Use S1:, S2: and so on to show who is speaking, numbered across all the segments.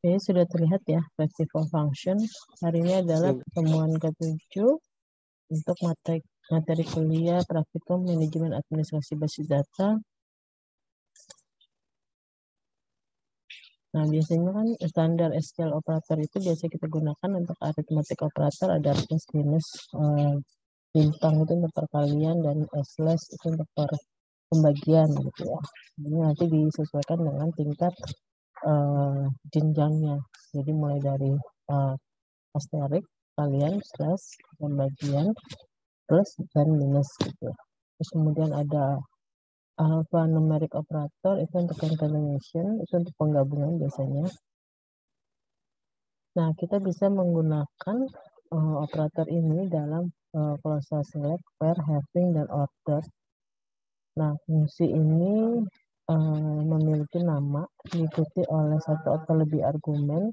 S1: Oke, sudah terlihat ya flexible function. Hari ini adalah pertemuan ke-7 untuk materi kuliah praktikum manajemen administrasi basis data. Nah, biasanya kan standar SQL operator itu biasa kita gunakan untuk arithmetic operator, ada plus minus, bintang itu untuk perkalian, dan slash itu untuk pembagian gitu ya. Ini nanti disesuaikan dengan tingkat jenjangnya. Jadi mulai dari asterik, kalian, slash, pembagian, plus, dan minus gitu. Terus kemudian ada alphanumeric operator, itu untuk concatenation, itu untuk penggabungan biasanya. Nah, kita bisa menggunakan operator ini dalam clause select, where, having, dan order. Nah, fungsi ini memiliki nama diikuti oleh satu atau lebih argumen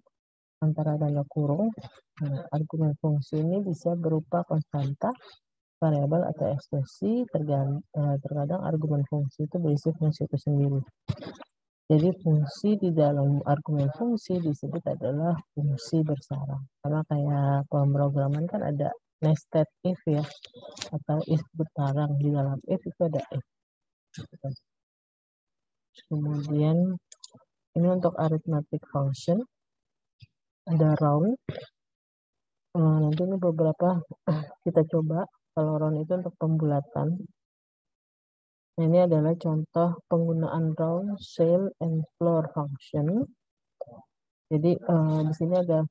S1: antara tanda kurung. Nah, argumen fungsi ini bisa berupa konstanta, variabel, atau ekspresi. Terkadang argumen fungsi itu berisi fungsi itu sendiri. Jadi fungsi di dalam argumen fungsi disebut adalah fungsi bersarang. Karena kayak pemrograman kan ada nested if ya, atau if bersarang. Di dalam if itu ada if. Kemudian ini untuk arithmetic function ada round. Nanti ini beberapa kita coba. Kalau round itu untuk pembulatan. Nah, ini adalah contoh penggunaan round, cell, and floor function. Jadi di sini ada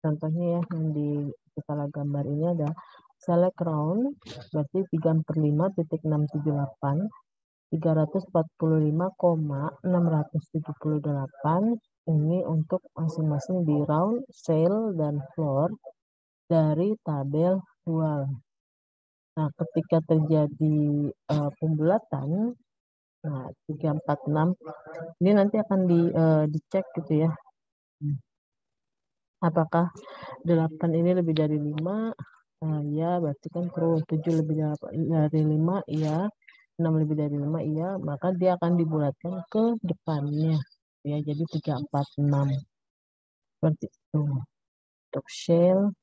S1: contohnya ya, yang di skala gambar ini ada select round, berarti 3/5.678, 345,678. Ini untuk masing-masing di round, cell, dan floor dari tabel dual. Nah, ketika terjadi pembulatan, nah 346 ini nanti akan dicek gitu ya. Apakah 8 ini lebih dari 5? Ya, berarti kan terus 7 lebih dari 5, iya. 6 lebih dari 5, iya. Maka dia akan dibulatkan ke depannya. Ya, jadi 346. Seperti itu. Untuk shell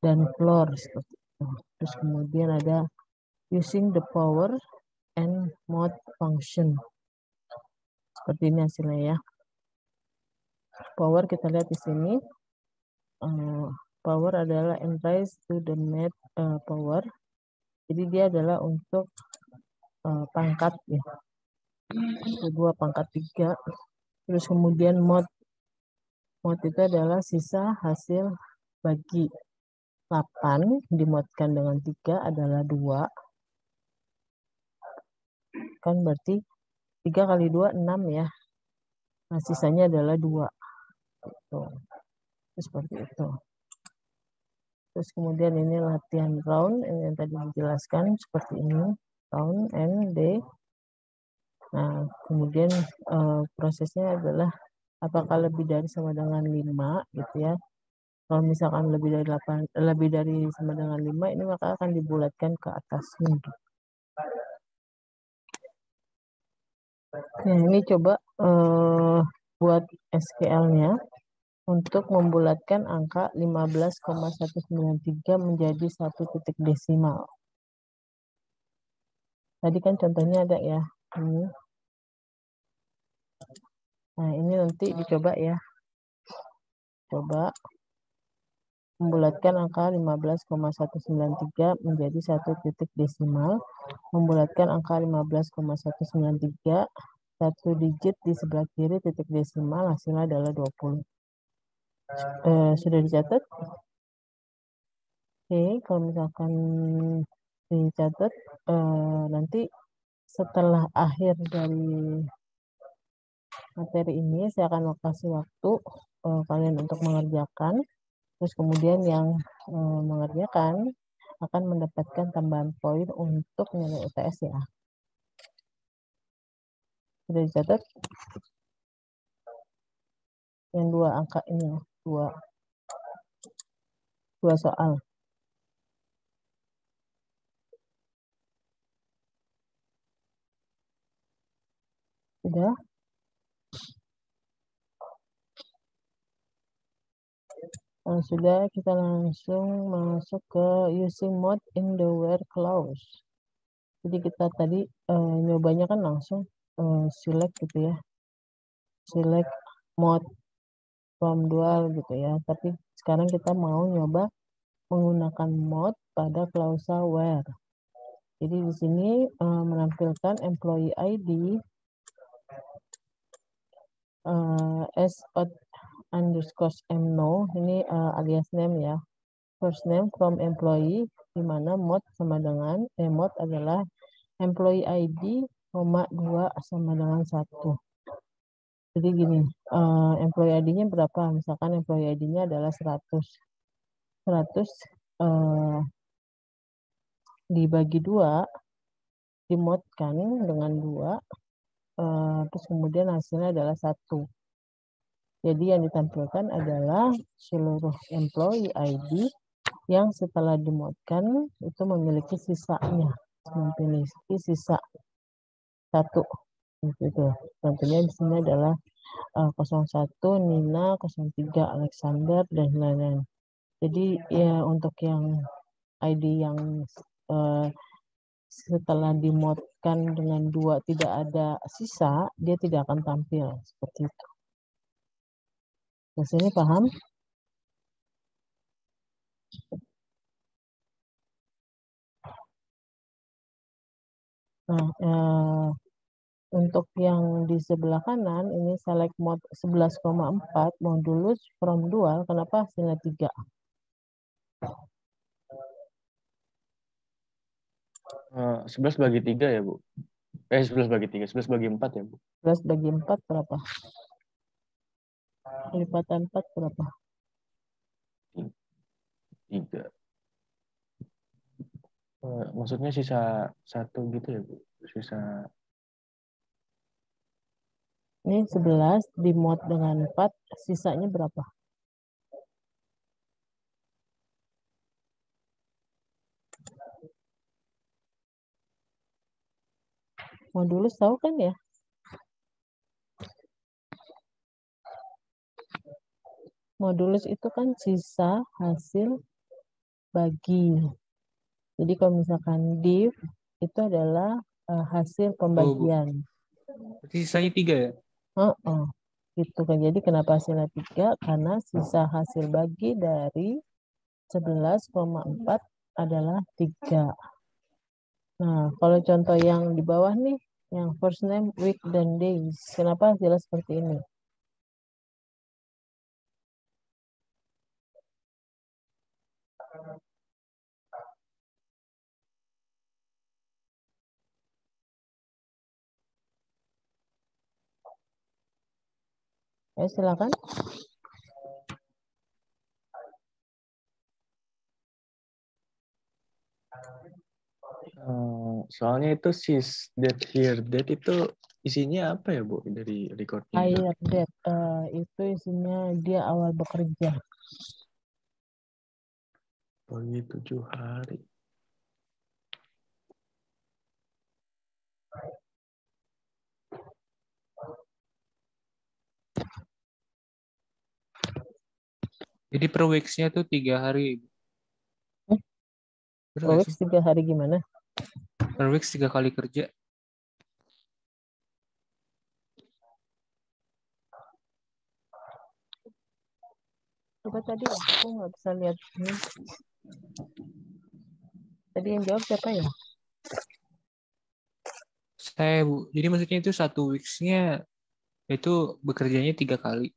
S1: dan floor seperti itu. Terus kemudian ada using the power and mode function. Seperti ini hasilnya ya. Power kita lihat di sini. Power adalah n raised to the net power. Jadi dia adalah untuk pangkat ya. Kedua pangkat 3. Terus kemudian mod. Mod itu adalah sisa hasil bagi 8 dimodkan dengan 3 adalah 2. Kan berarti 3 kali 2 6 ya. Nah, sisanya adalah 2. Gitu. Seperti itu. Terus kemudian ini latihan round yang tadi dijelaskan seperti ini, round N D. Nah, kemudian prosesnya adalah apakah lebih dari sama dengan 5 gitu ya. Kalau misalkan lebih dari 8, lebih dari sama dengan 5, ini maka akan dibulatkan ke atasnya gitu. Nah, ini coba buat SQL-nya untuk membulatkan angka 15,193 menjadi satu titik desimal. Tadi kan contohnya ada ya. Nah, ini nanti dicoba ya. Coba membulatkan angka 15,193 menjadi satu titik desimal. Membulatkan angka 15,193 satu digit di sebelah kiri titik desimal, hasilnya adalah 20. Sudah dicatat? Oke, kalau misalkan dicatat, nanti setelah akhir dari materi ini saya akan kasih waktu kalian untuk mengerjakan. Terus kemudian yang mengerjakan akan mendapatkan tambahan poin untuk nilai UTS ya. Sudah dicatat? Yang 2 angka ini, 2 soal. Sudah? Sudah, kita langsung masuk ke using mode in the where clause. Jadi kita tadi nyobanya kan langsung select gitu ya, select mode from dual gitu ya. Tapi sekarang kita mau nyoba menggunakan mode pada klausa where. Jadi di sini menampilkan employee ID as underscore no, ini alias name ya. First name from employee, di mana mode sama dengan mode adalah employee ID, 2 sama dengan 1. Jadi gini, employee ID-nya berapa? Misalkan employee ID-nya adalah 100. 100 dibagi 2, dimodkan dengan 2, terus kemudian hasilnya adalah 1. Jadi yang ditampilkan adalah seluruh employee ID yang setelah dimodkan itu memiliki sisanya, memiliki sisa 1. Gitu. Tentunya di sini adalah 01 Nina, 03 Alexander, dan lain-lain. Jadi ya untuk yang ID yang setelah dimodkan dengan 2 tidak ada sisa, dia tidak akan tampil seperti itu. Di sini paham? Nah, untuk yang di sebelah kanan ini select mode 11,4 modulus from dual, kenapa hasilnya 3?
S2: 11 bagi 3 ya, Bu? 11 bagi 3, 11 bagi 4 ya, Bu?
S1: 11 bagi 4 berapa? Lipatan 4 berapa?
S2: 3. Maksudnya sisa 1 gitu ya, Bu? Sisa...
S1: Ini 11 di mod dengan 4, sisanya berapa? Modulus tahu kan ya? Modulus itu kan sisa hasil bagi. Jadi kalau misalkan div itu adalah hasil pembagian.
S3: Berarti sisanya 3 ya?
S1: Gitu kan. Jadi kenapa hasilnya 3? Karena sisa hasil bagi dari 11,4 adalah 3. Nah, kalau contoh yang di bawah nih, yang first name, week, dan days. Kenapa hasilnya seperti ini? Silakan.
S2: Soalnya itu date here date itu isinya apa ya, Bu, dari recordnya itu?
S1: Hire date itu isinya dia awal bekerja.
S2: Bagi 7 hari.
S3: Jadi per weeks-nya tuh 3 hari. Bener
S1: Per
S3: nggak
S1: weeks
S3: sih?
S1: 3 hari gimana?
S3: Per weeks 3 kali kerja.
S1: Coba tadi aku nggak bisa lihat ini. Tadi yang jawab siapa ya?
S3: Saya, Bu. Jadi maksudnya itu 1 weeks-nya itu bekerjanya 3 kali.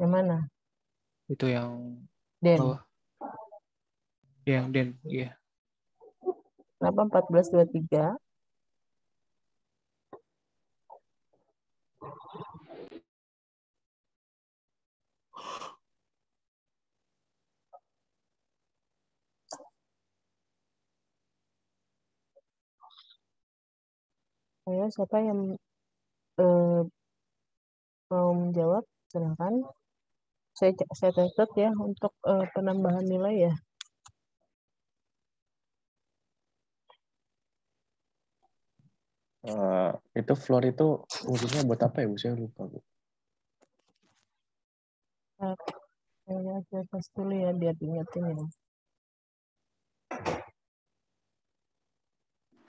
S1: Yang mana?
S3: Itu yang
S1: Den.
S3: bawah. Yang Den, iya.
S1: Kenapa 1423? Ayo, siapa yang mau menjawab? Silakan. Saya catat ya untuk penambahan nilai ya.
S2: Itu floor itu fungsinya buat apa ya, Bu? Saya lupa, Bu.
S1: Baca atas dulu ya biar diingetin ya.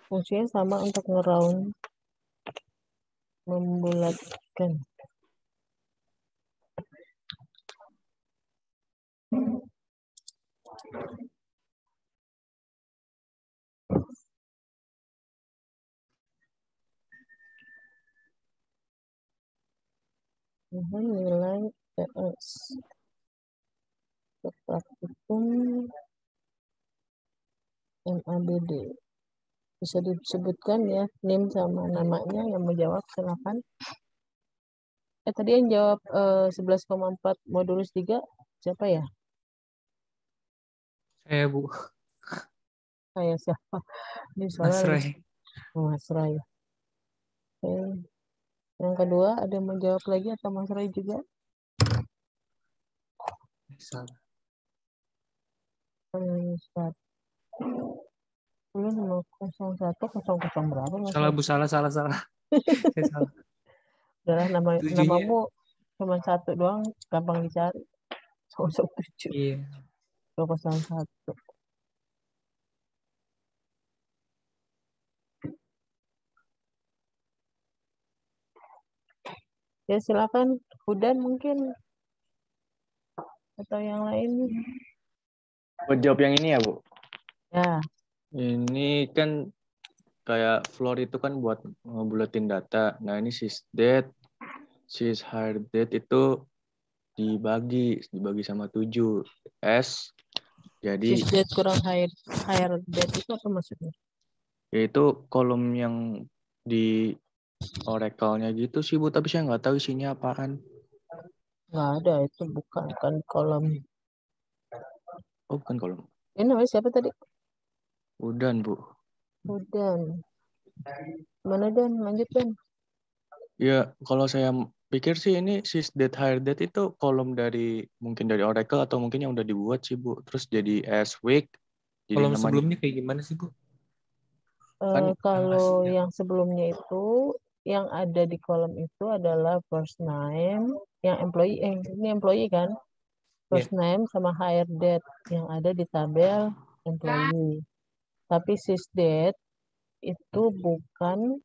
S1: Fungsinya sama untuk ngeround, membulatkan. Nilai TS praktikum MABD. Bisa disebutkan ya NIM sama namanya, yang mau jawab silakan. Tadi yang jawab 11,4 modulus 3 siapa ya?
S3: Saya Bu,
S1: Saya siapa? Ini
S3: Mas
S1: soalnya
S3: Ray.
S1: Mas Ray. Oke. Yang kedua ada yang mau jawab lagi atau Mas Ray juga?
S3: Salah.
S1: Satu. 01 berapa Mas
S3: Salah
S1: Ray?
S3: Bu, salah. Saya salah.
S1: Adalah
S3: Tujuhnya,
S1: namamu cuma satu doang, gampang dicari. 07
S3: iya.
S1: 201. Ya silakan Hudan mungkin atau yang lain.
S2: Buat jawab yang ini ya, Bu.
S1: Ya,
S2: Ini kan kayak floor itu kan buat ngebulatin data. Nah, ini sysdate, syshardate itu dibagi sama 7 S. Jadi
S1: sysdate kurang higher date itu apa maksudnya?
S2: yaitu kolom yang di Oracle-nya gitu sih, Bu, tapi saya nggak tahu isinya apaan.
S1: Nggak ada, itu bukan kolom.
S2: Oh, bukan kolom.
S1: Ini namanya siapa tadi?
S2: Udan, Bu.
S1: Hudan. Mana Dan? Lanjut Dan.
S2: Ya, kalau saya pikir sih ini sysdate hiredate itu kolom dari mungkin dari Oracle atau mungkin yang udah dibuat sih, Bu. Terus jadi as week, jadi
S3: Kolom
S2: namanya
S3: sebelumnya kayak gimana sih Bu?
S2: kan
S1: Kalau
S3: Hasilnya.
S1: yang sebelumnya itu, yang ada di kolom itu adalah first name, yang employee, ini employee kan? First name sama hire date yang ada di tabel employee. Tapi sysdate itu bukan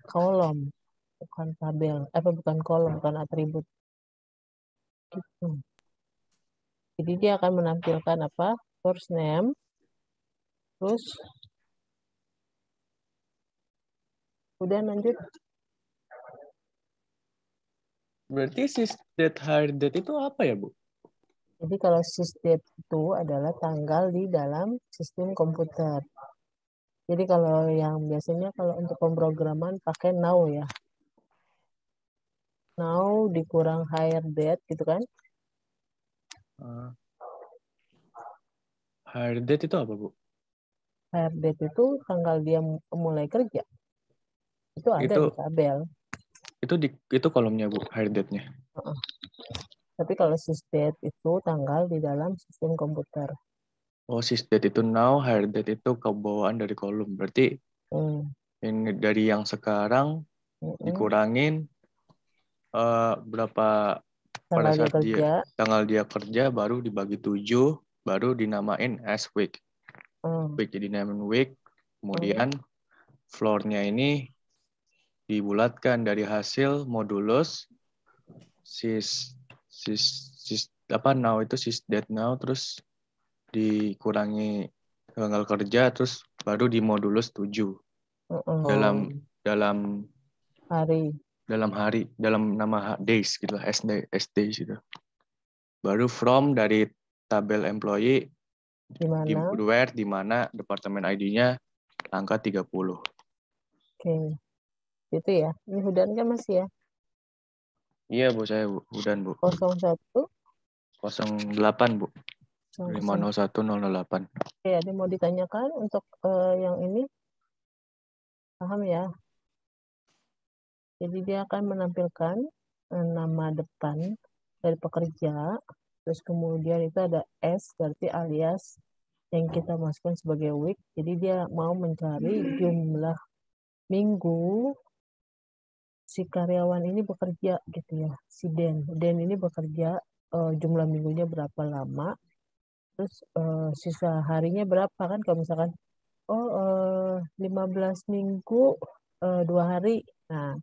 S1: kolom, bukan tabel, bukan kolom, bukan atribut. Gitu. Jadi dia akan menampilkan apa? First name, terus udah lanjut.
S2: berarti sysdate hiredate itu apa ya, Bu?
S1: Jadi kalau sysdate itu adalah tanggal di dalam sistem komputer. Jadi kalau yang biasanya kalau untuk pemrograman pakai now ya. Now dikurang hire date gitu kan.
S2: Hiredate itu apa, Bu?
S1: Hire date itu tanggal dia mulai kerja. Itu ada
S2: Itu
S1: di tabel.
S2: itu kolomnya, Bu, hiredate-nya.
S1: Uh-uh. Tapi kalau sysdate itu tanggal di dalam sistem komputer.
S2: Oh, sysdate itu now, hiredate itu kebawaan dari kolom. Berarti
S1: Hmm.
S2: ini dari yang sekarang dikurangin berapa pada
S1: Tanggal dia
S2: saat
S1: kerja.
S2: tanggal dia kerja baru dibagi 7, baru dinamain as week. Week jadi namain week, kemudian floor-nya ini dibulatkan dari hasil modulus now itu sysdate now, terus dikurangi tanggal kerja, terus baru dimodulus 7 dalam
S1: Hari.
S2: dalam nama days gitu lah, days gitu. Baru from dari tabel employee di where di mana departemen ID-nya angka 30.
S1: Oke. Itu ya. Ini Hudan kan masih ya?
S2: Iya, Bu, saya Hudan, Bu.
S1: 01
S2: 08, Bu. 501-008.
S1: Oke, ada mau ditanyakan untuk yang ini? Paham ya? Jadi dia akan menampilkan nama depan dari pekerja, terus kemudian itu ada S, berarti alias yang kita masukkan sebagai week. Jadi dia mau mencari jumlah minggu si karyawan ini bekerja gitu ya. Si Den ini bekerja jumlah minggunya berapa lama, terus sisa harinya berapa kan, kalau misalkan 15 minggu 2 hari. Nah,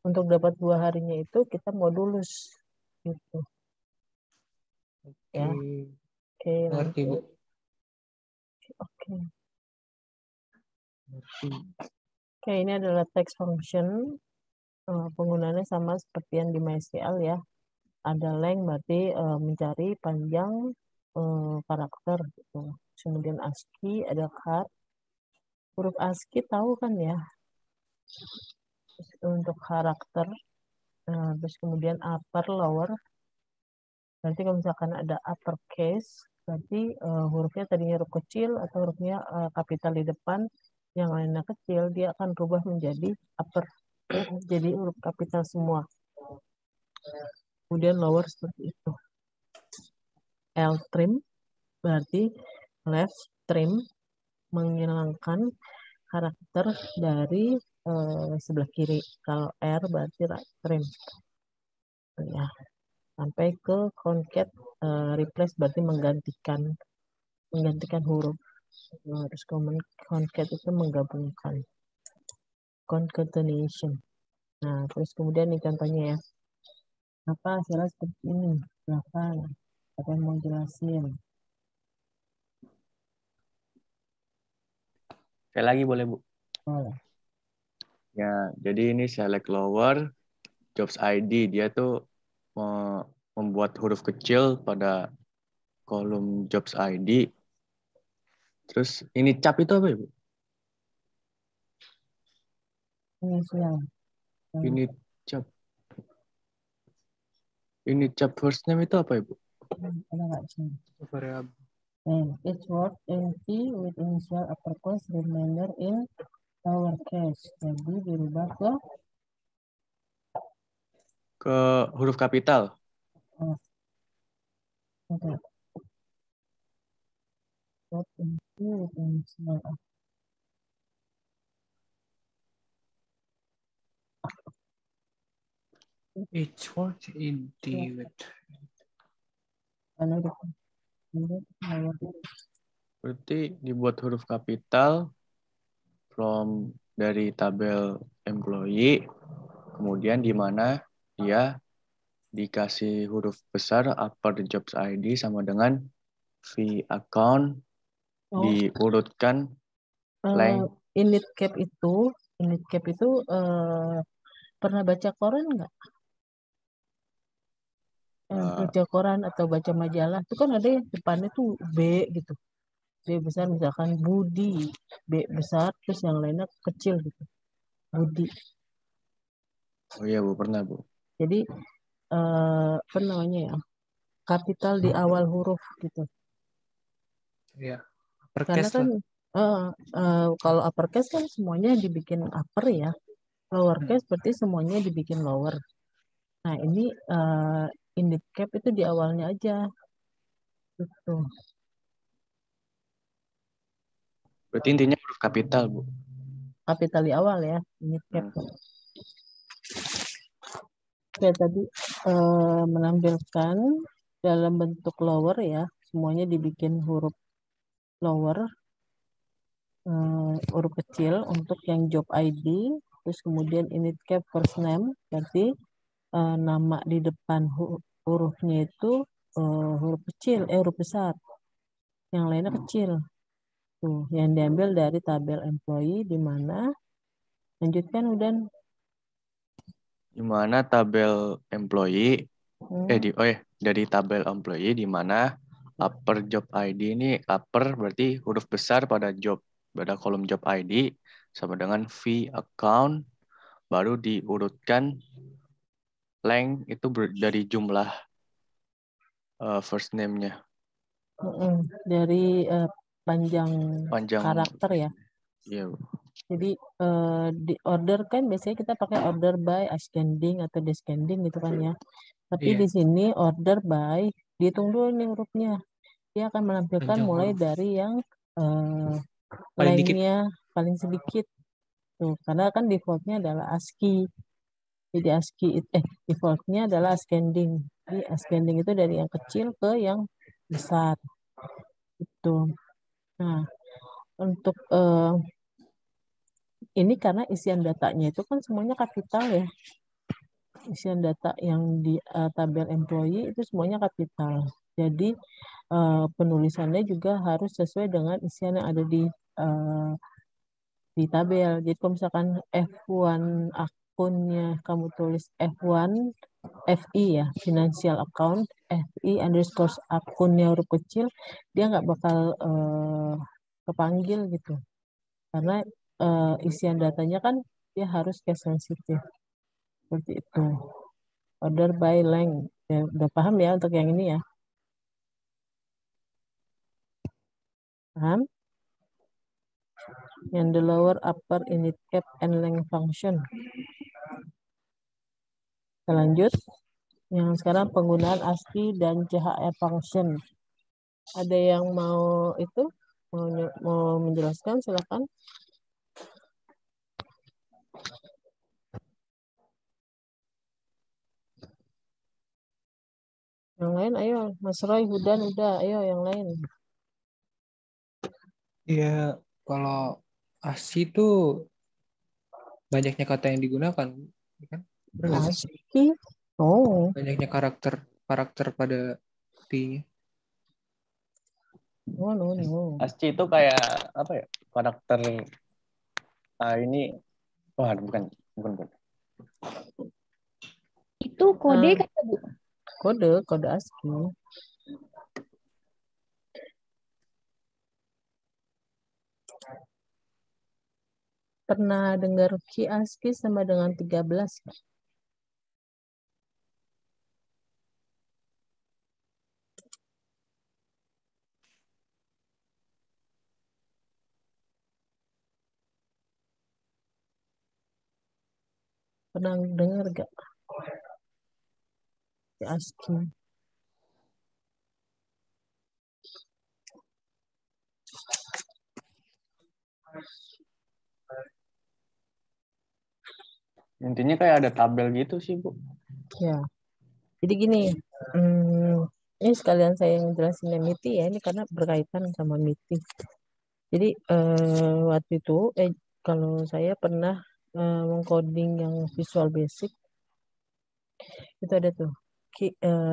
S1: untuk dapat 2 harinya itu kita modulus gitu ya. Oke,
S3: Ngerti, Bu.
S1: Oke.
S3: Ngerti.
S1: Oke, ini adalah text function. Penggunaannya sama seperti yang di MySQL ya. Ada length berarti mencari panjang karakter gitu. Kemudian ASCII, ada char. Huruf ASCII tahu kan ya? Untuk karakter. Terus kemudian upper, lower. Nanti kalau misalkan ada uppercase, berarti hurufnya tadinya huruf kecil atau hurufnya kapital di depan, yang lainnya kecil, dia akan berubah menjadi upper. Jadi huruf kapital semua. Kemudian lower seperti itu. L trim berarti left trim, menghilangkan karakter dari sebelah kiri. Kalau R berarti right trim. Ya, sampai ke concat replace berarti menggantikan huruf. Terus concat itu menggabungkan. Concatenation. Nah, terus kemudian ini contohnya ya. Apa hasilnya seperti ini? Silakan. Apa yang mau jelasin?
S2: Saya lagi boleh, Bu?
S1: Boleh.
S2: Ya, jadi ini select lower, jobs ID. Dia tuh membuat huruf kecil pada kolom jobs ID. Terus ini cap itu apa, Ibu?
S1: Inisial.
S2: Ini cap. Ini cap first name itu apa, Ibu?
S1: Ada nggak sih?
S3: Variabel.
S1: Each word empty with initial uppercase remainder in lowercase. Jadi dirubah
S2: ke huruf kapital.
S1: Oke. Word empty with initial
S3: Each word empty with.
S2: Berarti dibuat huruf kapital from dari tabel employee, kemudian di mana dia dikasih huruf besar upper jobs ID sama dengan V account, diurutkan length.
S1: Init cap itu pernah baca koran nggak? Baca koran atau baca majalah itu kan ada yang depannya tuh B gitu. B besar misalkan Budi, B besar terus yang lainnya kecil gitu. Budi.
S2: Oh iya, Bu, pernah, Bu.
S1: Jadi apa namanya ya? Kapital di awal huruf gitu.
S3: Ya,
S1: Karena
S3: uppercase
S1: kan
S3: lah.
S1: kalau uppercase kan semuanya dibikin upper ya. Lowercase berarti semuanya dibikin lower. Nah, ini init cap itu di awalnya aja. Gitu.
S2: Berarti intinya huruf kapital, Bu.
S1: Kapital di awal ya, init cap. Oke, tadi menampilkan dalam bentuk lower ya, semuanya dibikin huruf lower, huruf kecil untuk yang job ID, terus kemudian init cap first name, berarti nama di depan hurufnya itu huruf kecil, huruf besar, yang lainnya kecil. Tuh, yang diambil dari tabel employee di mana lanjutkan udah
S2: Di mana tabel employee dari tabel employee di mana upper job ID ini upper berarti huruf besar pada kolom job ID sama dengan V account, baru diurutkan length itu dari jumlah first name-nya.
S1: dari panjang karakter ya.
S2: Iya.
S1: Jadi di order kan biasanya kita pakai order by ascending atau descending gitu kan ya. Tapi di sini order by dihitung dulu nih hurufnya. Dia akan menampilkan panjang mulai huruf dari yang lengthnya paling sedikit. Tuh, karena kan defaultnya adalah ASCII. Jadi ASCII defaultnya adalah ascending. Jadi ascending itu dari yang kecil ke yang besar. Itu. Nah, untuk ini karena isian datanya itu kan semuanya kapital ya. Isian data yang di tabel employee itu semuanya kapital. Jadi penulisannya juga harus sesuai dengan isian yang ada di tabel. Jadi kalau misalkan F1 akunnya kamu tulis F1 FI ya, financial account, FI underscore akunnya huruf kecil, dia nggak bakal kepanggil gitu. Karena isian datanya kan dia harus case sensitif. Seperti itu. Order by length. Ya, udah paham ya untuk yang ini ya? Paham? Yang the lower upper init cap and length function. Kita lanjut. Yang sekarang penggunaan ASCII dan CHF function. Ada yang mau itu? Mau menjelaskan? Silakan. Yang lain, ayo. Mas Roy, Hudan, udah. Ayo yang lain.
S3: Ya, kalau ASCII itu banyaknya kata yang digunakan, kan?
S1: ASCII? Oh.
S3: Banyaknya karakter pada T-nya.
S1: Oh, no.
S2: ASCII itu kayak apa ya? Karakter ini bukan.
S4: Itu kode kata Bu.
S1: Kode ASCII. Pernah dengar key ASCII sama dengan 13 ya? Pernah dengar gak? Key ASCII.
S2: Intinya kayak ada tabel gitu sih, Bu.
S1: Ya. Jadi gini, ini sekalian saya ngejelasin MITI ya, ini karena berkaitan sama MITI. Jadi waktu itu, kalau saya pernah mengcoding yang Visual Basic, itu ada tuh,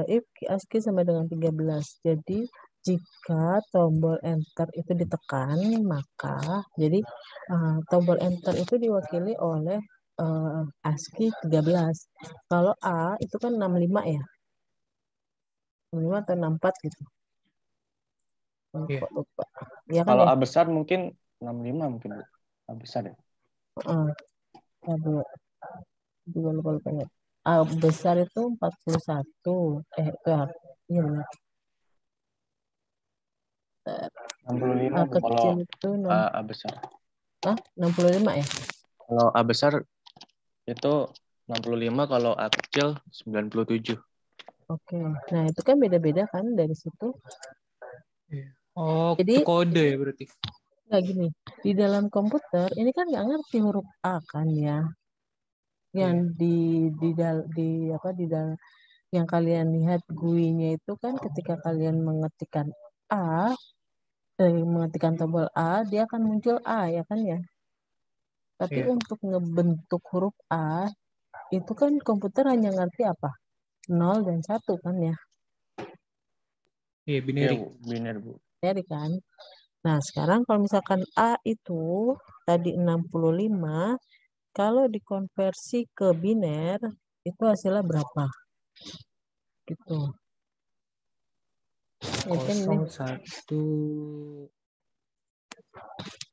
S1: if key ASCII sama dengan 13. Jadi jika tombol enter itu ditekan, maka jadi tombol enter itu diwakili oleh ASCII 13. Kalau A itu kan 65 ya. 65 atau 64 gitu.
S3: Iya.
S1: Lupa. Ya kan
S2: Kalau
S1: ya?
S2: A besar mungkin 65 mungkin, Bu. A besar ya.
S1: Aduh, juga lupa ya. A besar itu 41. Itu ya. Iya benar.
S2: 65
S1: A
S2: Bu, kalau
S1: kecil itu
S2: A besar.
S1: 65 ya?
S2: Kalau A besar itu 65, kalau A kecil 97.
S1: Oke. Nah, itu kan beda-beda kan dari situ.
S3: Oh,
S1: Jadi
S3: itu kode ya berarti.
S1: Nggak gini, di dalam komputer ini kan nggak ngerti huruf A kan ya. Yang yang kalian lihat GUI-nya itu kan ketika kalian mengetikkan A, mengetikkan tombol A, dia akan muncul A ya kan ya. Tapi
S3: Iya.
S1: untuk ngebentuk huruf A, itu kan komputer hanya ngerti apa? 0 dan 1 kan ya.
S3: Iya,
S2: Iya,
S3: binary.
S2: Bu. Biner, Bu.
S1: Jadi kan. Nah, sekarang kalau misalkan A itu tadi 65, kalau dikonversi ke biner, itu hasilnya berapa? Gitu. Yakin nih.
S3: 01.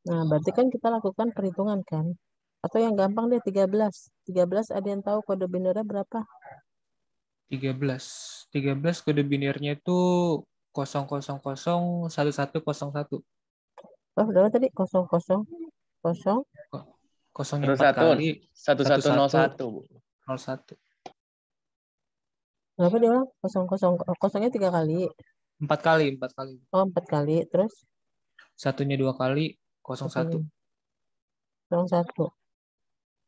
S1: Nah, berarti kan kita lakukan perhitungan kan? Atau yang gampang deh 13. 13 ada yang tahu kode binernya berapa?
S3: 13. 13 kode binernya itu 0001101.
S1: Oh, berapa tadi? 000. 0.
S3: Kosongnya
S2: Terus
S3: 4 kali,
S2: 1101, Bu.
S3: 01.
S1: Berapa dia bilang? 00. Kosongnya 3 kali.
S3: 4 kali, 4 kali.
S1: Oh, 4 kali. Terus?
S3: Satunya 2 kali, 01.
S1: 01.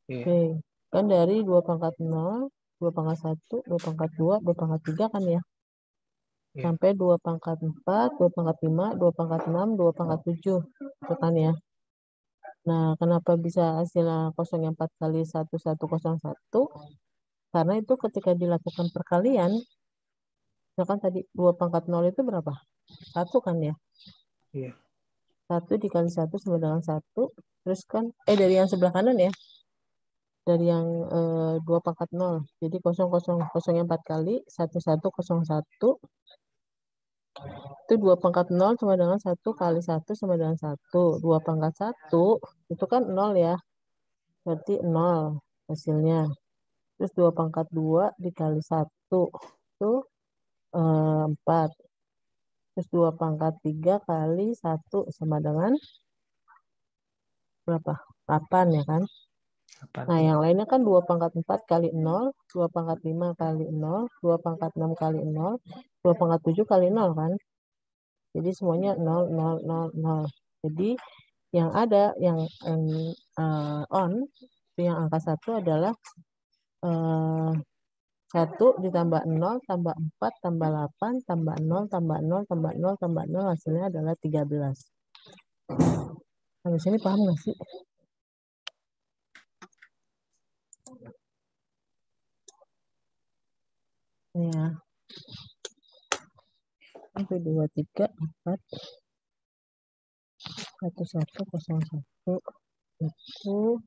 S3: Iya.
S1: Oke. Kan dari 2 pangkat 0 2 pangkat 1, 2 pangkat 2, 2 pangkat 3 kan ya.
S3: Iya.
S1: Sampai 2 pangkat 4, 2 pangkat 5, 2 pangkat 6, 2 pangkat 7. Itu kan ya. Nah, kenapa bisa hasilnya 0,4 kali 1101? Karena itu ketika dilakukan perkalian, misalkan tadi 2 pangkat 0 itu berapa? 1 kan ya?
S3: Iya.
S1: 1 dikali 1 sama dengan 1. Terus kan, dari yang sebelah kanan ya. Dari yang 2 pangkat 0. Jadi 0,4 kali 1101. Itu 2 pangkat 0 sama dengan 1 kali 1 sama dengan 1. 2 pangkat 1 itu kan 0 ya. Berarti 0 hasilnya. Terus 2 pangkat 2 dikali 1 itu 4. Terus 2 pangkat 3 kali 1 sama dengan berapa? 8 ya kan? Nah, yang lainnya kan 2 pangkat 4 kali 0, 2 pangkat 5 kali 0, 2 pangkat 6 kali 0, 2 pangkat 7 kali 0 kan? Jadi semuanya 0, 0, 0, 0. Jadi yang ada, yang on, yang angka 1 adalah 1 ditambah 0, tambah 4, tambah 8, tambah 0, tambah 0, tambah 0, tambah 0, hasilnya adalah 13. Habis ini paham nggak sih? Ya. 1, 2, 3, 4, 1, 1, 0, 1. Itu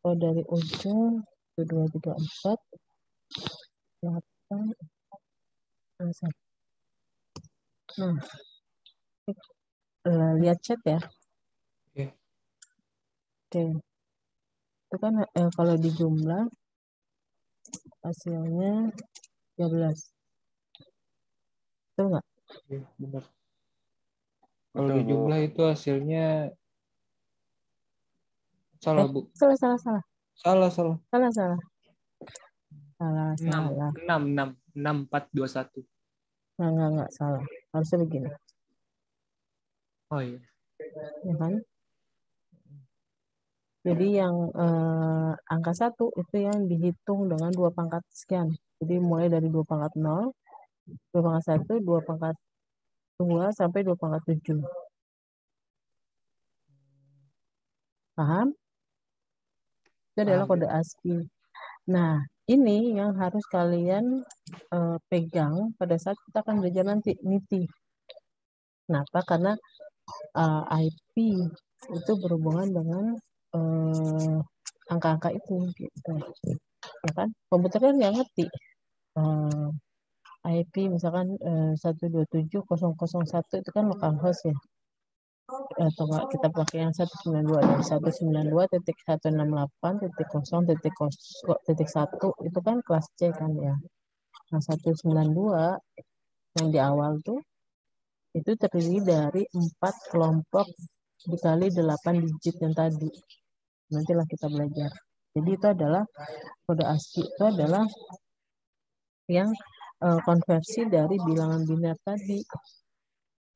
S1: kalau dari ujung 1, 2, 3, 4, 8, 1. Nah, lihat chat ya.
S3: Oke.
S1: Oke. Itu kan kalau dijumlah hasilnya 13. Betul nggak?
S3: Iya, benar. Kalau
S2: Betul, Bu.
S3: dijumlah itu hasilnya salah, Bu.
S1: Salah.
S3: Salah.
S1: Salah.
S3: 6 4 2 1.
S1: Enggak salah. Harusnya begini.
S3: Oh iya.
S1: Ya kan? Jadi yang angka 1 itu yang dihitung dengan 2 pangkat sekian. Jadi mulai dari 2 pangkat 0, 2 pangkat 1, 2 pangkat 2, sampai 2 pangkat 7. Paham? Itu adalah
S3: Paham.
S1: kode ASCII. Nah, ini yang harus kalian pegang pada saat kita akan belajar nanti, MIPI. Kenapa? Karena IP itu berhubungan dengan angka-angka itu gitu. Ya kan? Komputer kan nggak ngerti IP misalkan 127.001 itu kan localhost ya, atau nggak kita pakai yang 192 dan 192.168.0.1 itu kan kelas C kan ya. Nah 192 yang di awal tuh itu terdiri dari 4 kelompok dikali 8 digit yang tadi. Nantilah kita belajar. Jadi itu adalah kode ASCII, itu adalah yang konversi dari bilangan biner tadi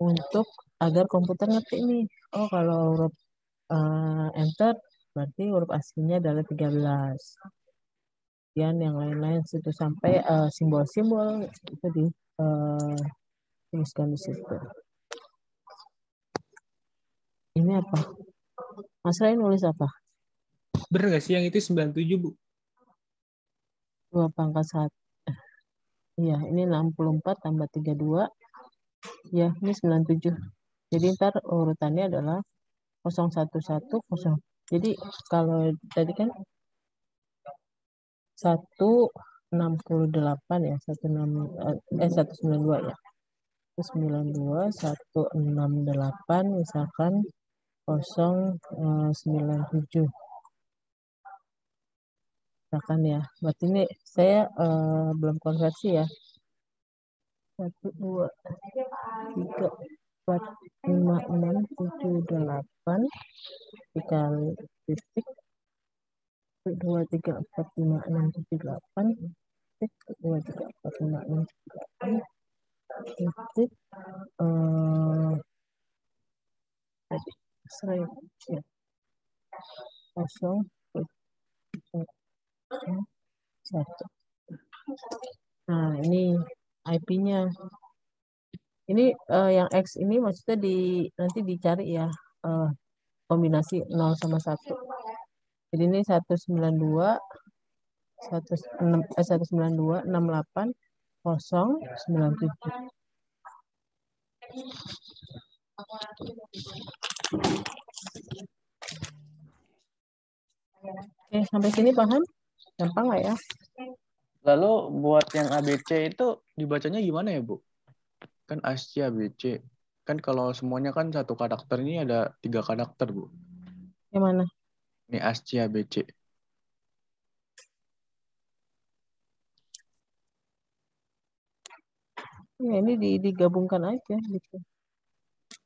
S1: untuk agar komputer ngerti nih. Oh, kalau huruf enter berarti huruf aslinya adalah 13. Dan yang lain-lain situ sampai simbol-simbol itu dituliskan di situ. Ini apa? Mas Ray nulis apa?
S3: Bener nggak sih yang itu 97, Bu?
S1: 2 pangkat 1. Iya, ini 64 tambah 32. Ya, ini 97. Jadi ntar urutannya adalah 01110. Jadi kalau tadi kan 168 ya, 192 ya. 92 168 misalkan 097. Misalkan ya. Berarti ini saya belum konversi ya. 1 2 3 4 5 6 7 8 dikali titik 2 3 4 5 6 7 8 titik 2 3 4 5 6 7 8 titik tadi 0 1. Nah, ini IP-nya. Ini yang X ini maksudnya nanti dicari ya kombinasi 0 sama 1. Jadi ini 192 192 68 097. Oke, sampai sini paham? Gampang nggak ya?
S2: Lalu buat yang ABC itu dibacanya gimana ya, Bu? Kan ASCII ABC. Kan kalau semuanya kan satu karakter, ini ada 3 karakter, Bu.
S1: Yang mana?
S2: Ini ASCII ABC.
S1: Ya, ini digabungkan aja gitu.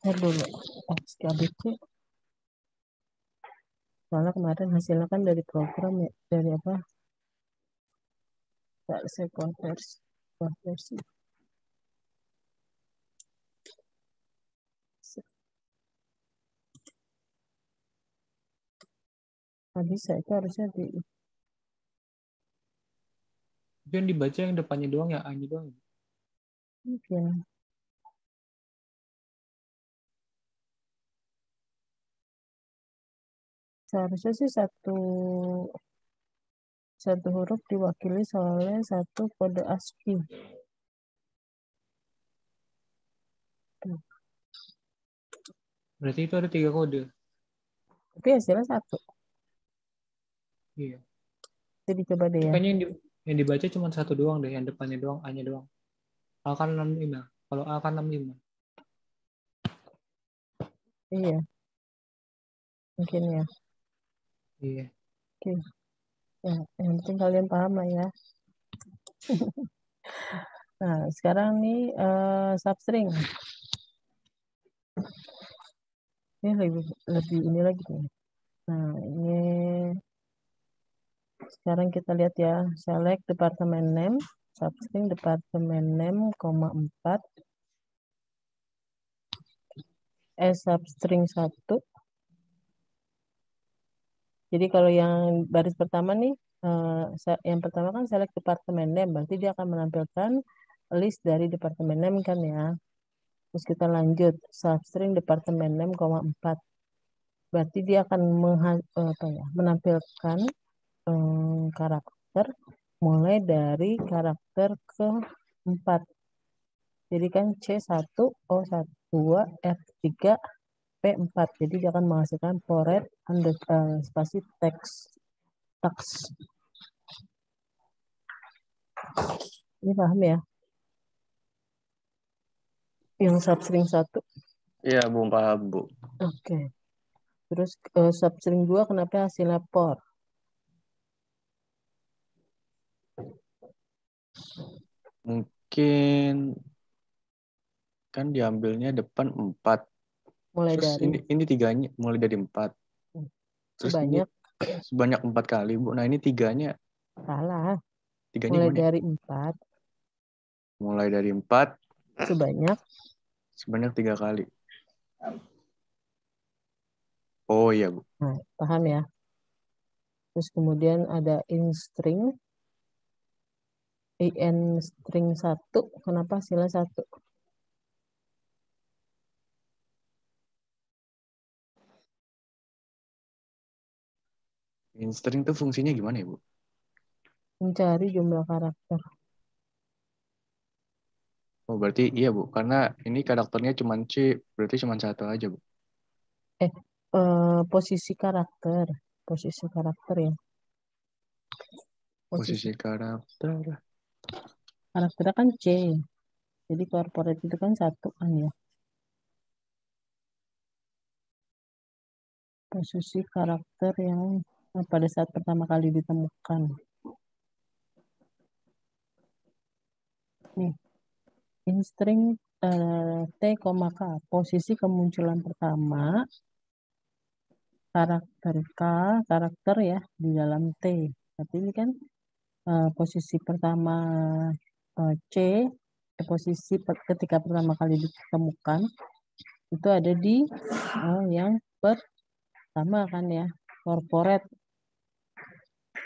S1: Ntar dulu. ASCII ABC. Soalnya kemarin hasilnya kan dari program ya, dari apa? Saya konversi. Nah, bisa itu harusnya di
S3: Itu yang dibaca yang depannya doang ya, A-nya doang.
S1: mungkin. Seharusnya sih satu huruf diwakili oleh satu kode ASCII. Tuh.
S3: Berarti itu ada 3 kode.
S1: Tapi hasilnya 1.
S3: Iya.
S1: Jadi coba deh ya.
S3: Kayaknya yang dibaca cuma 1 doang deh, yang depannya doang, A-nya doang. A kan 65. Kalau A kan 65.
S1: Iya. Mungkin ya.
S3: Iya.
S1: Oke. Ya, yang penting kalian paham lah ya. Nah, sekarang nih substring. Ini lebih ini lagi nih. Nah, ini sekarang kita lihat ya. Select department name, substring department name, 4. Substring 1. Jadi kalau yang baris pertama nih, yang pertama kan select department name, berarti dia akan menampilkan list dari departemen name kan ya. Terus kita lanjut, substring department name, 4. Berarti dia akan menampilkan karakter mulai dari karakter ke-4. Jadi kan C1, O1, 2, F3, P4. Jadi dia akan menghasilkan poret spasi teks. Ini paham ya? Yang substring 1.
S2: Iya, Bu, paham, Bu.
S1: Oke. Terus substring 2 kenapa hasilnya por?
S2: Mungkin kan diambilnya depan 4.
S1: Mulai
S2: Terus
S1: dari
S2: ini 3-nya mulai dari 4. Terus ini sebanyak 4 kali, Bu. Nah, ini 3-nya.
S1: Salah.
S2: 3-nya
S1: Mulai
S2: gimana?
S1: dari 4.
S2: Mulai dari 4.
S1: Sebanyak
S2: 3 kali. Oh iya, Bu.
S1: Nah, paham ya? Terus kemudian ada in string 1. Kenapa hasilnya 1?
S2: In string itu fungsinya gimana ya, Bu?
S1: Mencari jumlah karakter.
S2: Oh, berarti iya, Bu. Karena ini karakternya cuma C, berarti cuma 1 aja, Bu.
S1: Posisi karakter ya.
S2: Posisi karakter.
S1: Karakternya kan C. Jadi corporate itu kan 1 kan ya. Posisi karakter yang pada saat pertama kali ditemukan. Nih, in string T, K, posisi kemunculan pertama karakter ya di dalam T. Tapi ini kan posisi pertama C, posisi ketika pertama kali ditemukan itu ada di yang pertama kan ya, corporate.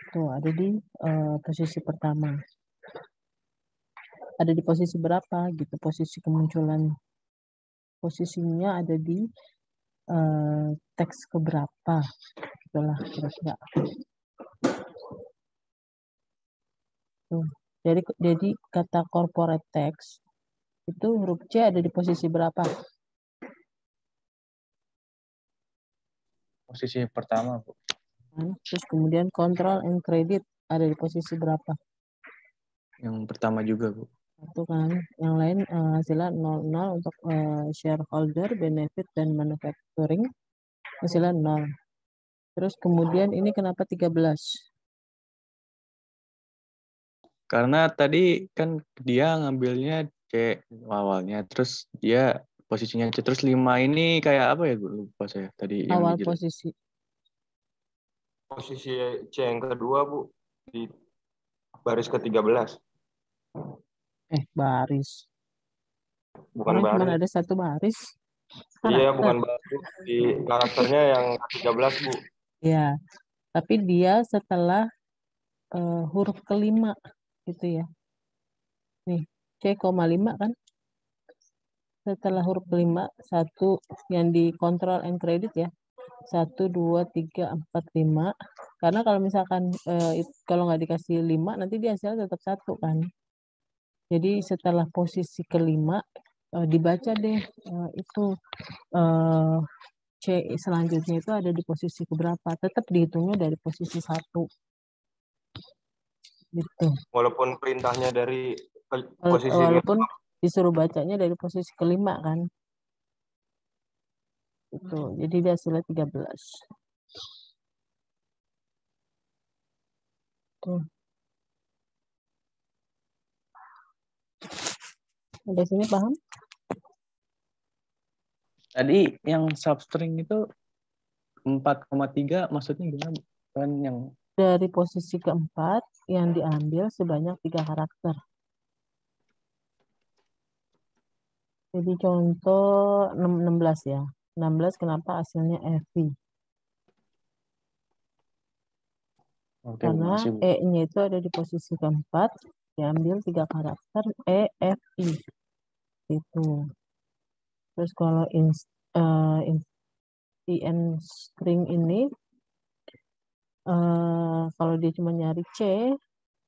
S1: Tuh ada di posisi pertama. ada di posisi berapa gitu, posisi kemunculan posisinya ada di teks keberapa, itulah kira-kira. Jadi kata corporate text itu huruf C ada di posisi berapa?
S2: Posisi pertama, Bu.
S1: Terus kemudian control and credit ada di posisi berapa?
S2: Yang pertama juga, Bu.
S1: Satu kan. Yang lain hasilnya 0,0 untuk shareholder, benefit, dan manufacturing. Hasilnya 0. Terus kemudian ini kenapa 13?
S2: Karena tadi kan dia ngambilnya C awalnya, terus dia posisinya C, terus 5 ini kayak apa ya, Bu? Lupa saya tadi yang
S1: Awal
S2: dijelasin.
S1: posisi.
S5: Posisi C yang kedua, Bu, di baris ke-13.
S1: Baris.
S5: Bukan
S1: Cuma
S5: baris.
S1: ada satu baris.
S5: Iya, bukan baris. Di karakternya yang ke-13, Bu.
S1: Iya, tapi dia setelah huruf kelima gitu ya. Nih, C,5 kan? Setelah huruf kelima, satu yang di control and credit ya. 1, 2, 3, 4, 5. Karena kalau misalkan kalau nggak dikasih 5, nanti dia hasilnya tetap 1 kan. Jadi setelah posisi kelima, dibaca deh itu C selanjutnya itu ada di posisi keberapa. Tetap dihitungnya dari posisi 1. Gitu.
S5: Walaupun perintahnya dari posisi
S1: walaupun disuruh bacanya dari posisi kelima kan. Itu. Jadi dia hasilnya 13. Tuh. Sampai sini paham?
S2: Tadi yang substring itu 4,3 maksudnya gimana, Bu? Kan yang
S1: Dari posisi keempat yang diambil sebanyak 3 karakter. Jadi contoh 16 ya. 16 kenapa hasilnya FV?
S2: Oke,
S1: Karena
S2: makasih, Bu.
S1: E-nya itu ada di posisi keempat, diambil 3 karakter E, F, I. Itu. Terus kalau IN string ini, kalau dia cuma nyari C,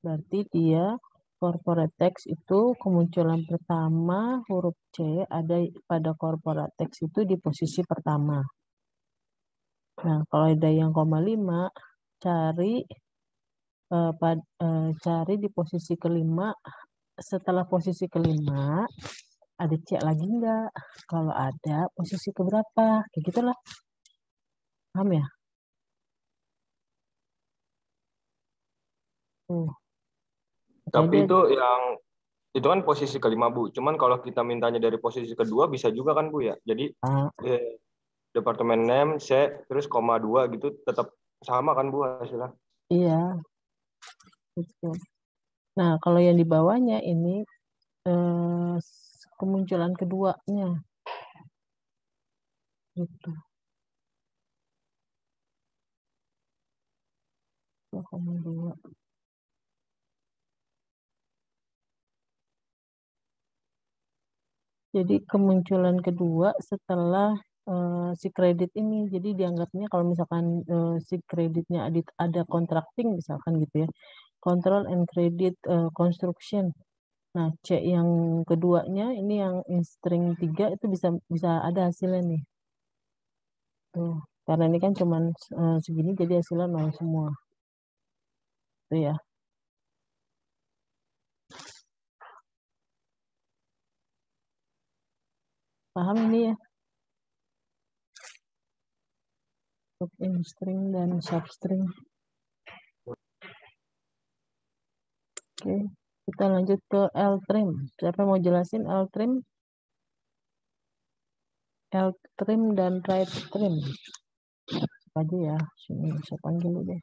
S1: berarti dia corporate text itu kemunculan pertama huruf C ada pada corporate text itu di posisi pertama. Nah, kalau ada yang 0,5, cari di posisi kelima. Setelah posisi kelima, ada C lagi enggak? Kalau ada, posisi keberapa? Kayak gitulah. Paham ya?
S5: Tapi itu kan posisi kelima, Bu. Cuman kalau kita mintanya dari posisi kedua bisa juga kan, Bu ya. Jadi departemen name C terus 0,2 gitu tetap sama kan, Bu, hasilnya.
S1: Iya. Gitu. Nah, kalau yang di bawahnya ini kemunculan keduanya. Gitu. 2,2. Jadi kemunculan kedua setelah si kredit ini. Jadi dianggapnya kalau misalkan si kreditnya ada contracting misalkan gitu ya. Control and credit construction. Nah, C yang keduanya ini yang string 3 itu bisa ada hasilnya nih. Tuh, karena ini kan cuman segini jadi hasilnya 0 semua. Tuh ya. Paham ini ya? Untuk in-string dan substring. Oke, kita lanjut ke L-trim. Siapa mau jelasin L-trim? L-trim dan right-trim. Aja ya, sini saya panggil dulu deh.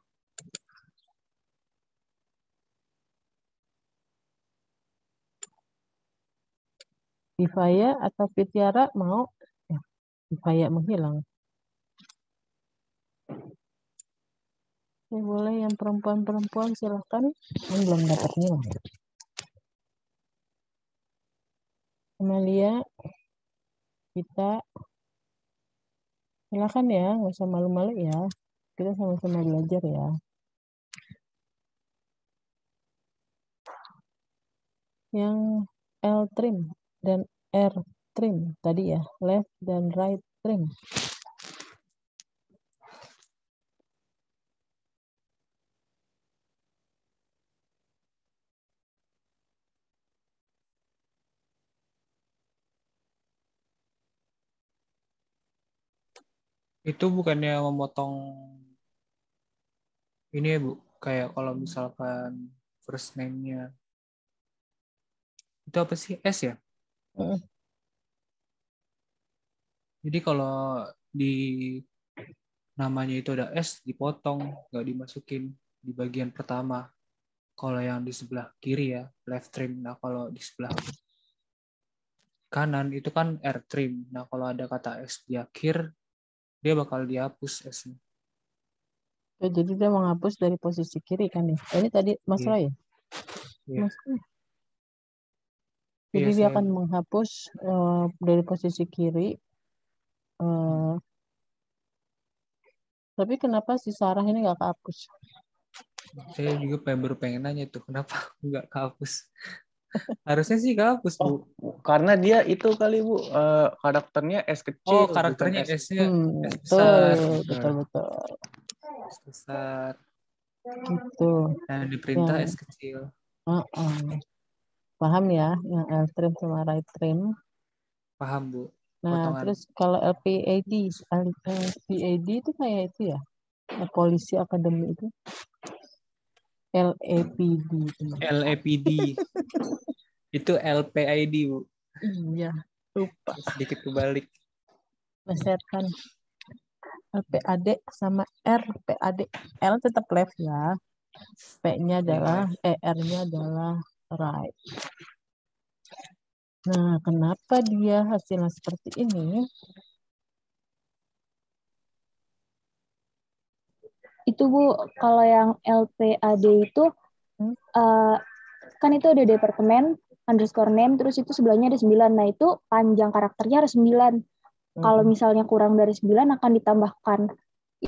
S1: Vivaya atau Fitiara mau? Vivaya menghilang. Boleh yang perempuan-perempuan silahkan. Belum dapat nilai. Amalia, kita silakan ya, nggak usah malu-malu ya. Kita sama-sama belajar ya. Yang L trim dan R trim tadi ya, left dan right trim.
S3: Itu bukannya memotong ini ya Bu, kayak kalau misalkan first name-nya itu apa sih? S ya? Jadi kalau di namanya itu ada S, dipotong, nggak dimasukin di bagian pertama. Kalau yang di sebelah kiri ya, left trim. Nah, kalau di sebelah kanan itu kan R trim. Nah, kalau ada kata S di akhir, dia bakal dihapus S-nya.
S1: Ya, jadi dia menghapus dari posisi kiri kan ya. Ini tadi Mas Roy ya?
S3: Iya.
S1: Mas Roy. Jadi dia akan menghapus dari posisi kiri. Tapi kenapa si Sarah ini nggak kehapus?
S3: Saya juga baru pengen nanya tuh, kenapa nggak kehapus? Harusnya sih kehapus, Bu.
S2: Karena dia itu kali, Bu, karakternya S kecil.
S3: Oh, karakternya S-nya S
S1: besar.
S3: besar.
S1: Betul.
S3: S besar.
S1: Itu.
S3: Nah, di perintah S kecil.
S1: Paham ya, yang L trim sama right trim.
S3: Paham, Bu.
S1: Nah,
S3: Potongan.
S1: terus kalau LPAD itu kayak itu ya, polisi akademi itu. LAPD.
S3: LAPD. Itu LPID, Bu.
S1: Iya, lupa.
S3: Sedikit kebalik.
S1: Plesetkan. LPAD sama RPAD. L tetap left ya. P-nya adalah, R-nya adalah right. Nah, kenapa dia hasilnya seperti ini?
S4: Itu Bu, kalau yang LPAD itu kan itu ada departemen underscore name, terus itu sebelahnya ada 9. Nah, itu panjang karakternya harus 9. Kalau misalnya kurang dari 9 akan ditambahkan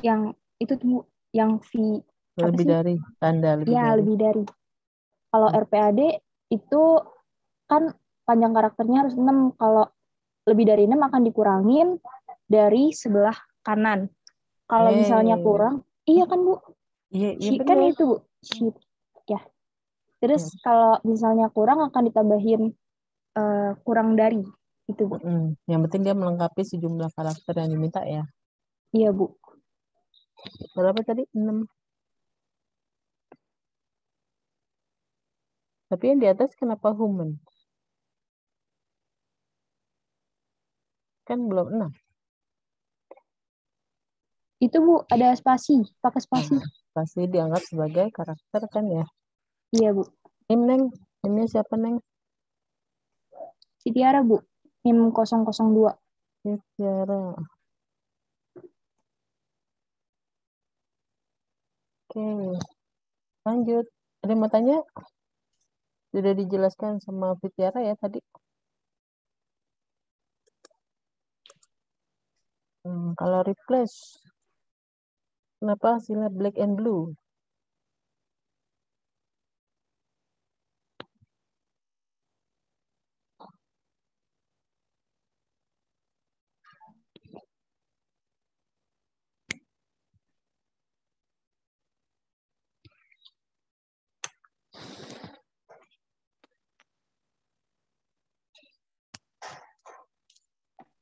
S4: yang itu tuh yang V
S1: lebih dari tanda lebih
S4: ya,
S1: dari.
S4: lebih dari. Kalau RPAD itu kan panjang karakternya harus 6. Kalau lebih dari 6 akan dikurangin dari sebelah kanan. Kalau misalnya kurang, iya kan Bu?
S1: Iya
S4: kan itu Bu. Sheet. Ya. Terus kalau misalnya kurang akan ditambahin kurang dari itu Bu.
S1: Yang penting dia melengkapi sejumlah karakter yang diminta ya.
S4: Iya Bu.
S1: Berapa tadi? 6. Tapi yang di atas kenapa human? Kan belum 6.
S4: Itu Bu, ada spasi, pakai spasi.
S1: Spasi dianggap sebagai karakter kan ya?
S4: Iya Bu.
S1: Neng siapa Neng?
S4: Si Tiara Bu, NIM 002.
S1: Tiara. Oke, lanjut. Ada yang mau tanya? Sudah dijelaskan sama Fitiara ya tadi. Kalau replace, kenapa hasilnya black and blue?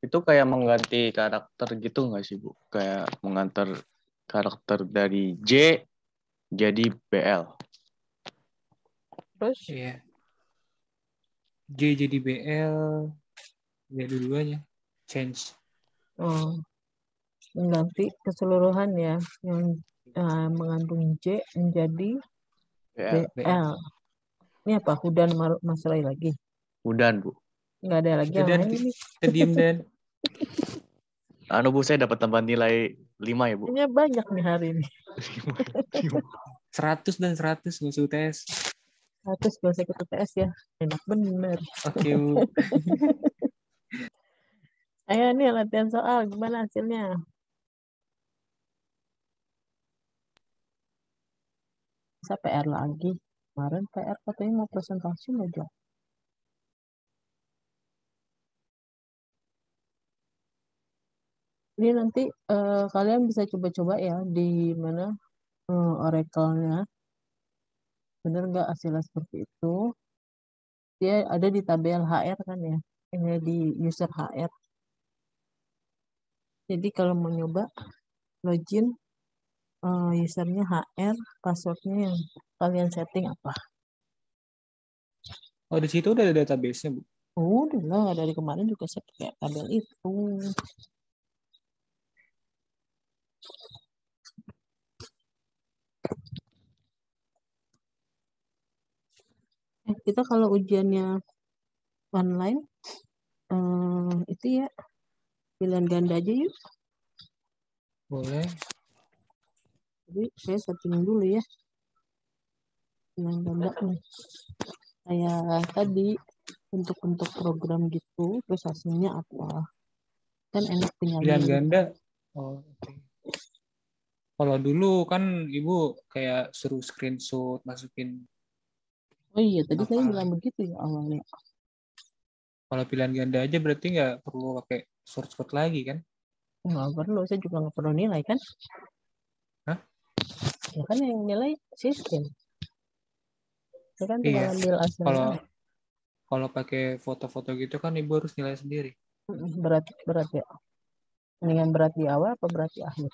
S2: Itu kayak mengganti karakter gitu nggak sih, Bu? Kayak mengantar karakter dari J jadi BL.
S1: Terus?
S3: Iya. J jadi BL, ya dua-duanya change.
S1: Mengganti keseluruhan ya, yang mengandung J menjadi BL. Ini apa? Hudan Mas Roy lagi?
S2: Hudan, Bu.
S1: Nggak ada lagi yang lain ini.
S3: Diem dan.
S2: Bu, saya dapat tambahan nilai 5 ya, Bu.
S1: Ini banyak nih hari ini.
S3: 100 dan 100 musuh tes.
S1: Terus gak usah ikut UTS ya. Enak bener.
S3: Oke, Bu.
S1: Ayo nih latihan soal. Gimana hasilnya? Bisa PR lagi. Kemarin PR katanya mau presentasi aja. Ini nanti kalian bisa coba-coba ya di mana Oracle-nya. Bener nggak hasilnya seperti itu? Dia ada di tabel HR kan ya. Ini di user HR. Jadi kalau mau nyoba login usernya HR, passwordnya yang kalian setting apa?
S3: Oh, di situ udah ada database-nya, Bu.
S1: Udah lah, dari kemarin juga saya pakai tabel itu. Kita kalau ujiannya online, itu ya pilihan ganda aja yuk.
S3: Boleh.
S1: Jadi saya setting dulu ya. Pilihan ganda nih. Kayak tadi untuk program gitu, terus hasilnya apa? Kan enak tinggal
S3: Pilihan
S1: milih.
S3: ganda. Oh, oke. Kalau dulu kan Ibu kayak suruh screenshot, masukin.
S1: Oh iya, tadi saya
S3: Apa?
S1: bilang begitu ya awalnya.
S3: Kalau pilihan ganda aja berarti nggak perlu pakai source code lagi kan?
S1: Nggak perlu, saya juga nggak perlu nilai kan?
S3: Hah?
S1: Ya kan yang nilai sistem. Saya kan tinggal
S3: Iya.
S1: ambil hasilnya.
S3: Kalau pakai foto-foto gitu kan Ibu harus nilai sendiri.
S1: Berat ya. Mendingan berat di awal apa berat di akhir?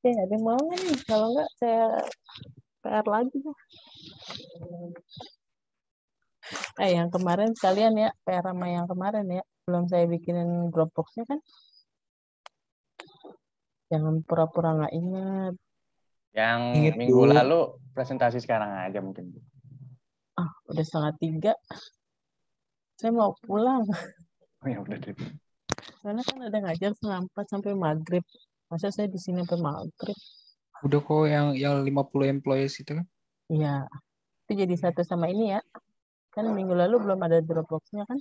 S1: Oke, ada yang mau nggak nih? Kalau nggak saya PR lagi deh. Yang kemarin sekalian ya, PR sama yang kemarin ya. Belum saya bikinin Dropbox-nya kan. Jangan pura-pura nggak ingat.
S2: Yang
S3: Ingat,
S2: minggu
S3: Bu.
S2: lalu presentasi sekarang aja mungkin.
S1: Udah 2:30. Saya mau pulang.
S2: Oh ya udah deh.
S1: Soalnya kan ada ngajar 3:30 sampai maghrib. Masa saya di sini sampai maghrib?
S3: Udah kok yang 50 employees itu kan?
S1: Iya, itu jadi satu sama ini ya. Kan minggu lalu belum ada Dropbox-nya kan?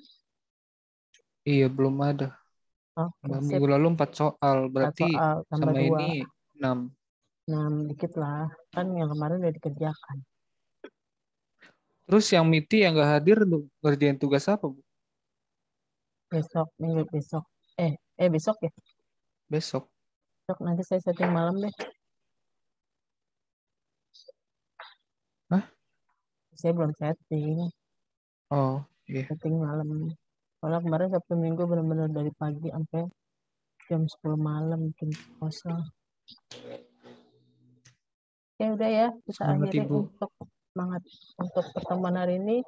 S3: Iya, belum ada.
S1: Oke, sip.
S3: Minggu lalu 4 soal,
S1: 4
S3: berarti
S1: soal tambah
S3: sama
S1: 2.
S3: ini 6.
S1: 6 dikit lah. Kan yang kemarin udah dikerjakan.
S3: Terus yang MITI yang nggak hadir ngerjain tugas apa, Bu?
S1: Minggu besok. Besok ya?
S3: Besok.
S1: Besok nanti saya setting malam deh.
S3: Hah?
S1: Saya belum setting.
S3: Oh, iya.
S1: Setting malam. Soalnya kemarin Sabtu Minggu benar-benar dari pagi sampai jam 10 malam bikin proposal. Oke, udah ya. Kita
S3: Semangat,
S1: akhiri
S3: Ibu.
S1: untuk pertemuan hari ini.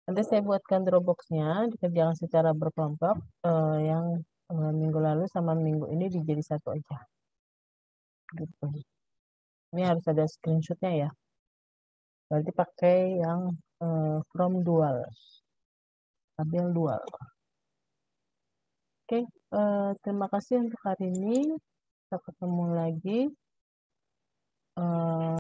S1: Nanti saya buatkan Dropbox-nya, dikerjakan secara berkelompok. Yang minggu lalu sama minggu ini dijadi satu aja. Gitu. Ini harus ada screenshot-nya ya. Berarti pakai yang from dual. Tabel dual. Oke, terima kasih untuk hari ini. Kita ketemu lagi.